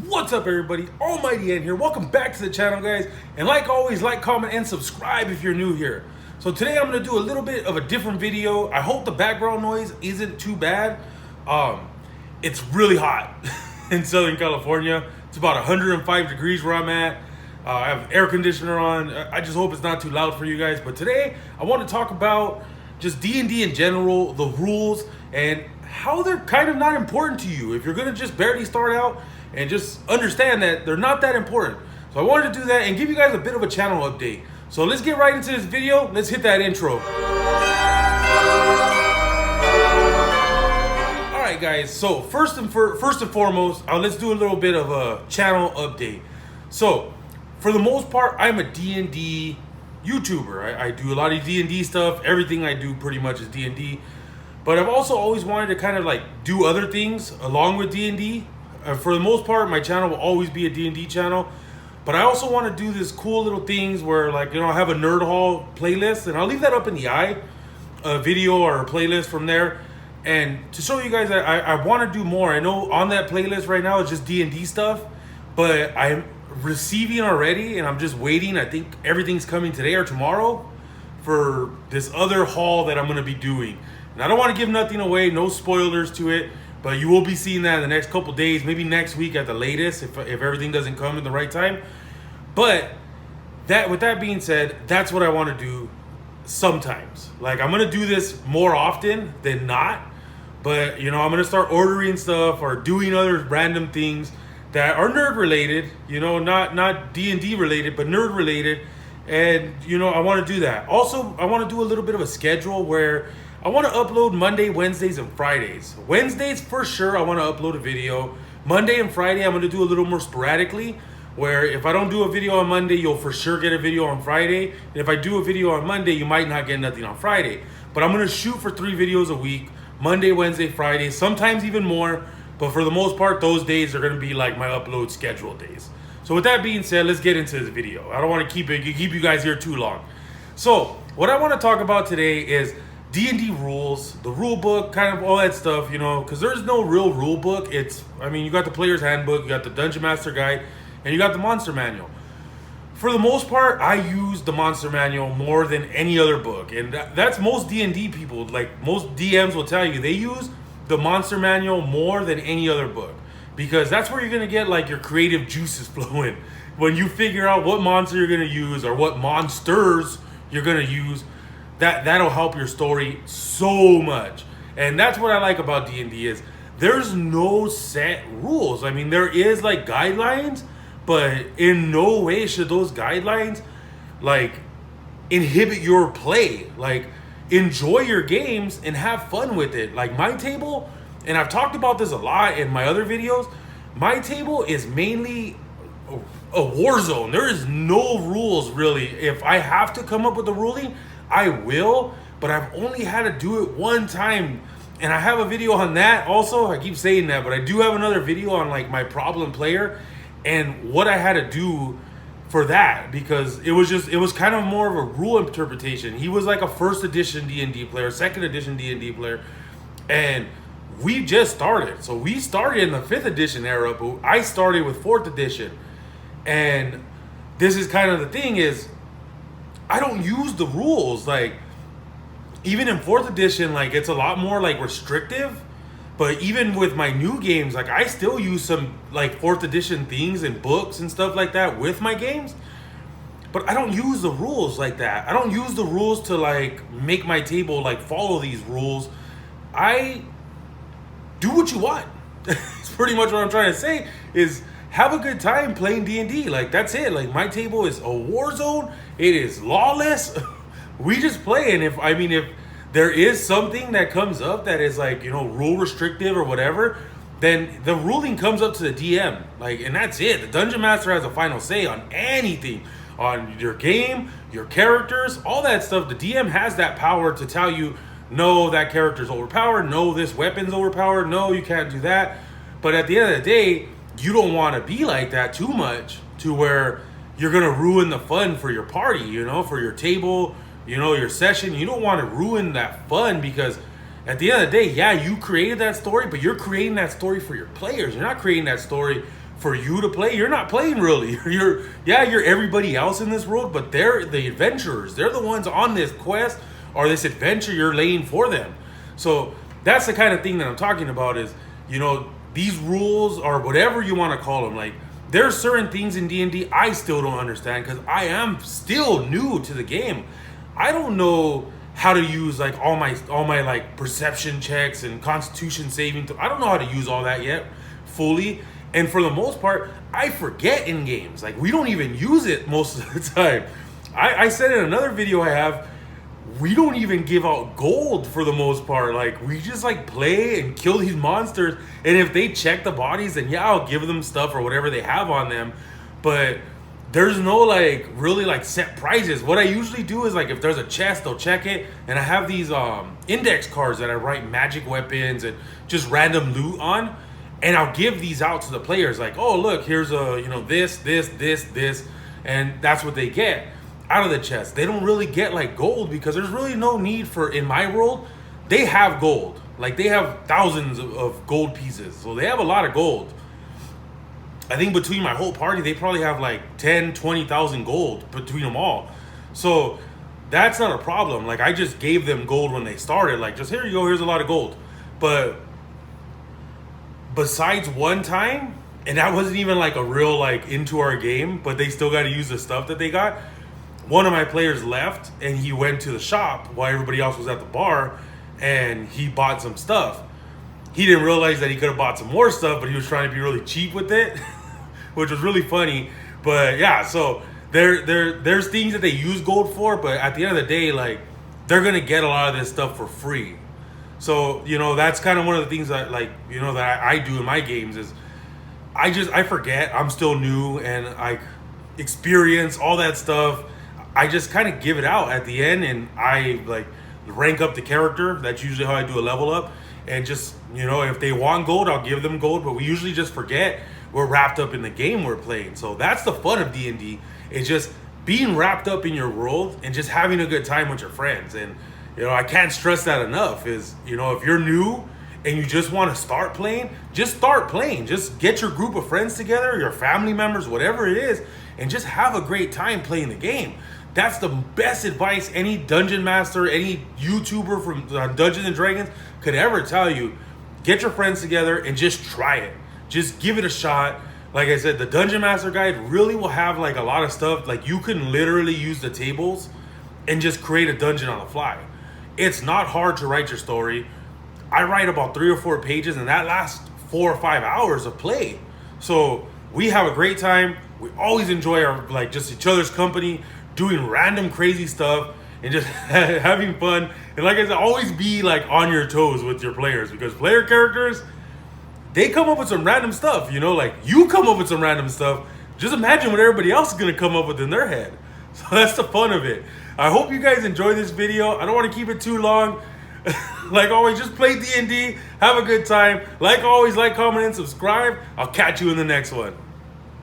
What's up, everybody? Almighty N here. Welcome back to the channel, guys. And like always, like, comment, and subscribe if you're new here. So today I'm going to do a little bit of a different video. I hope the background noise isn't too bad. It's really hot in Southern California. It's about 105 degrees where I'm at. I have air conditioner on. I just hope it's not too loud for you guys. But today I want to talk about just D&D in general, the rules, and how they're kind of not important to you. If you're going to just barely start out, and just understand that they're not that important. So I wanted to do that and give you guys a bit of a channel update. So let's get right into this video. Let's hit that intro. All right, guys. So first and foremost, let's do a little bit of a channel update. So for the most part, I'm a D&D YouTuber. I do a lot of D&D stuff. Everything I do pretty much is D&D. But I've also always wanted to kind of like do other things along with D&D. For the most part, my channel will always be a D&D channel, but I also want to do this cool little things where, like, you know, I have a Nerd Hall playlist, and I'll leave that up in the eye, a video or a playlist from there. And to show you guys that I want to do more. I know on that playlist right now it's just D&D stuff, but I'm receiving already, and I'm just waiting. I think everything's coming today or tomorrow for this other haul that I'm going to be doing. And I don't want to give nothing away, no spoilers to it. But you will be seeing that in the next couple days, maybe next week at the latest, if everything doesn't come in the right time. But with that being said, that's what I want to do sometimes. Like, I'm going to do this more often than not. But, you know, I'm going to start ordering stuff or doing other random things that are nerd related. You know, not D&D related, but nerd related. And, you know, I want to do that. Also, I want to do a little bit of a schedule where I want to upload Monday, Wednesdays, and Fridays. Wednesdays, for sure, I want to upload a video. Monday and Friday, I'm going to do a little more sporadically, where if I don't do a video on Monday, you'll for sure get a video on Friday. And if I do a video on Monday, you might not get nothing on Friday. But I'm going to shoot for 3 videos a week, Monday, Wednesday, Friday, sometimes even more. But for the most part, those days are going to be like my upload schedule days. So with that being said, let's get into this video. I don't want to keep you guys here too long. So what I want to talk about today is D&D rules, the rule book, kind of all that stuff, you know, because there's no real rule book. I mean, you got the player's handbook, you got the Dungeon Master Guide, and you got the Monster Manual. For the most part, I use the Monster Manual more than any other book, and that's most D&D people. Like, most DMs will tell you, they use the Monster Manual more than any other book, because that's where you're going to get, like, your creative juices flowing. When you figure out what monster you're going to use or what monsters you're going to use, that'll help your story so much. And that's what I like about D&D is there's no set rules. I mean, there is like guidelines, but in no way should those guidelines like inhibit your play. Like, enjoy your games and have fun with it. Like, my table, and I've talked about this a lot in my other videos, my table is mainly a war zone. There is no rules really. If I have to come up with a ruling, I will, but I've only had to do it one time, and I have a video on that also. I keep saying that, but I do have another video on like my problem player and what I had to do for that, because it was kind of more of a rule interpretation. He was like a first edition D&D player, second edition D&D player, and we just started. So we started in the 5th edition era, but I started with 4th edition. And this is kind of the thing is, I don't use the rules. Like, even in 4th edition, like, it's a lot more like restrictive. But even with my new games, like, I still use some like 4th edition things and books and stuff like that with my games. But I don't use the rules like that. I don't use the rules to like make my table like follow these rules. I do what you want. It's pretty much what I'm trying to say is have a good time playing D&D. Like, that's it. Like, my table is a war zone. It is lawless. We just play. And if there is something that comes up that is like, you know, rule restrictive or whatever, then the ruling comes up to the DM. Like, and that's it. The Dungeon Master has a final say on anything, on your game, your characters, all that stuff. The DM has that power to tell you, no, that character's overpowered. No, this weapon's overpowered. No, you can't do that. But at the end of the day, you don't want to be like that too much to where you're going to ruin the fun for your party, you know, for your table, you know, your session. You don't want to ruin that fun, because at the end of the day, yeah, you created that story, but you're creating that story for your players. You're not creating that story for you to play, you're not playing really. You're everybody else in this world, but they're the adventurers. They're the ones on this quest or this adventure you're laying for them. So that's the kind of thing that I'm talking about is, these rules or whatever you want to call them. Like, there's certain things in D&D I still don't understand because I am still new to the game. I don't know how to use like all my like perception checks and constitution saving. I don't know how to use all that yet fully. And for the most part, I forget in games. Like, we don't even use it most of the time. I said in another video I have, we don't even give out gold for the most part. Like, we just like play and kill these monsters. And if they check the bodies, then yeah, I'll give them stuff or whatever they have on them. But there's no like really like set prizes. What I usually do is like if there's a chest, they'll check it. And I have these index cards that I write magic weapons and just random loot on. And I'll give these out to the players like, oh, look, here's this. And that's what they get out of the chest. They don't really get like gold because there's really no need for, in my world, they have gold. Like, they have thousands of gold pieces. So they have a lot of gold. I think between my whole party, they probably have like 10, 20,000 gold between them all. So that's not a problem. Like, I just gave them gold when they started. Like, just here you go, here's a lot of gold. But besides one time, and that wasn't even like a real like into our game, but they still got to use the stuff that they got. One of my players left and he went to the shop while everybody else was at the bar, and he bought some stuff. He didn't realize that he could have bought some more stuff, but he was trying to be really cheap with it, which was really funny. But yeah, so there's things that they use gold for, but at the end of the day, like, they're gonna get a lot of this stuff for free. So, that's kind of one of the things that, like, that I do in my games is I forget. I'm still new and I experience all that stuff. I just kind of give it out at the end, and I like rank up the character. That's usually how I do a level up. And just, if they want gold, I'll give them gold, but we usually just forget we're wrapped up in the game we're playing. So that's the fun of D&D, is just being wrapped up in your world and just having a good time with your friends. And I can't stress that enough is, if you're new and you just want to start playing, just start playing. Just get your group of friends together, your family members, whatever it is, and just have a great time playing the game. That's the best advice any dungeon master, any YouTuber from Dungeons and Dragons could ever tell you. Get your friends together and just try it. Just give it a shot. Like I said, the Dungeon Master Guide really will have like a lot of stuff. Like, you can literally use the tables and just create a dungeon on the fly. It's not hard to write your story. I write about 3 or 4 pages, and that lasts 4 or 5 hours of play. So we have a great time. We always enjoy our just each other's company, doing random crazy stuff and just having fun. And like I said, always be like on your toes with your players, because player characters, they come up with some random stuff. Like, you come up with some random stuff. Just imagine what everybody else is gonna come up with in their head. So that's the fun of it. I hope you guys enjoy this video. I don't want to keep it too long. Like always, just play D&D, have a good time. Like always, like, comment, and subscribe. I'll catch you in the next one.